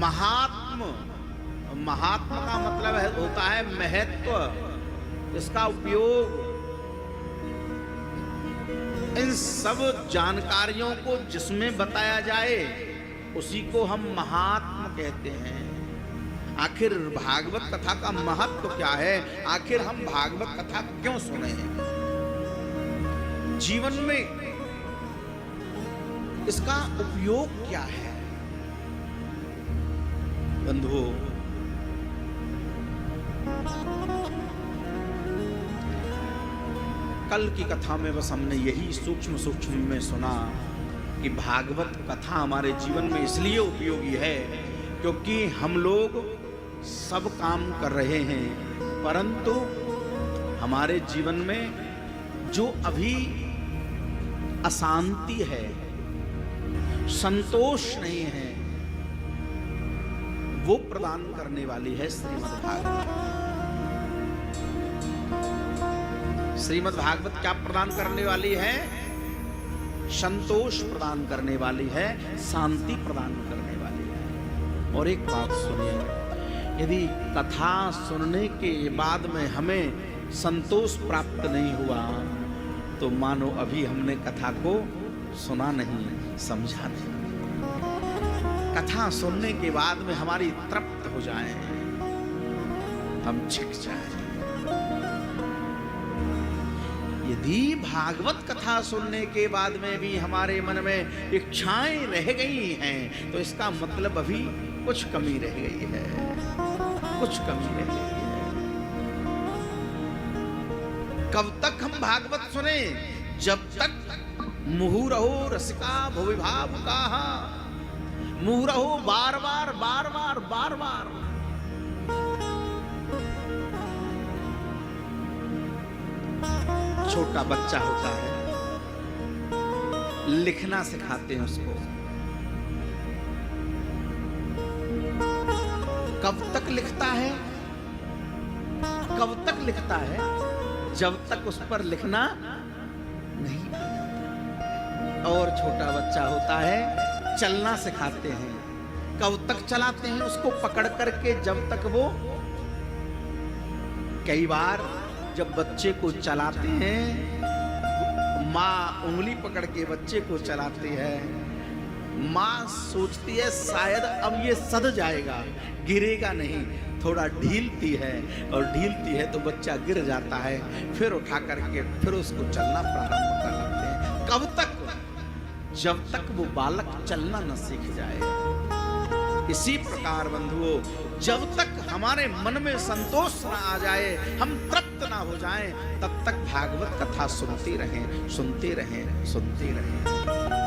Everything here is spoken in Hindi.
महात्म, महात्मा का मतलब होता है महत्व। इसका उपयोग इन सब जानकारियों को जिसमें बताया जाए उसी को हम महात्मा कहते हैं। आखिर भागवत कथा का महत्व क्या है? आखिर हम भागवत कथा क्यों सुने हैं? जीवन में इसका उपयोग क्या है? बंधुओं, कल की कथा में बस हमने यही सूक्ष्म सूक्ष्म में सुना कि भागवत कथा हमारे जीवन में इसलिए उपयोगी है क्योंकि हम लोग सब काम कर रहे हैं, परंतु हमारे जीवन में जो अभी अशांति है, संतोष नहीं है, वो प्रदान करने वाली है श्रीमद् भागवत। श्रीमद् भागवत क्या प्रदान करने वाली है? संतोष प्रदान करने वाली है, शांति प्रदान करने वाली है। और एक बात सुनिए, यदि कथा सुनने के बाद में हमें संतोष प्राप्त नहीं हुआ तो मानो अभी हमने कथा को सुना नहीं, समझा नहीं। कथा सुनने के बाद में हमारी तृप्त हो जाए, हम छिक जाए। यदि भागवत कथा सुनने के बाद में भी हमारे मन में इच्छाएं रह गई हैं तो इसका मतलब अभी कुछ कमी रह गई है, कुछ कमी रह गई है। कब तक हम भागवत सुने? जब तक मुहुरहो रसिका भुविभावुकाः, मुहुरहो बार बार बार बार बार बार। छोटा बच्चा होता है, लिखना सिखाते हैं उसको। कब तक लिखता है? कब तक लिखता है? जब तक उस पर लिखना नहीं आ जाता। और छोटा बच्चा होता है, चलना सिखाते हैं। कब तक चलाते हैं उसको पकड़ करके? जब तक वो, कई बार जब बच्चे को चलाते हैं, माँ उंगली पकड़ के बच्चे को चलाती है, माँ सोचती है शायद अब ये सध जाएगा, गिरेगा नहीं, थोड़ा ढीलती है और ढीलती है तो बच्चा गिर जाता है, फिर उठा करके फिर उसको चलना प्रारंभ कर देते हैं। कब तक? जब तक वो बालक चलना न सीख जाए। इसी प्रकार बंधुओं, जब तक हमारे मन में संतोष न आ जाए, हम तृप्त ना हो जाएं, तब तक भागवत कथा सुनते रहें, सुनते रहें, सुनते रहें।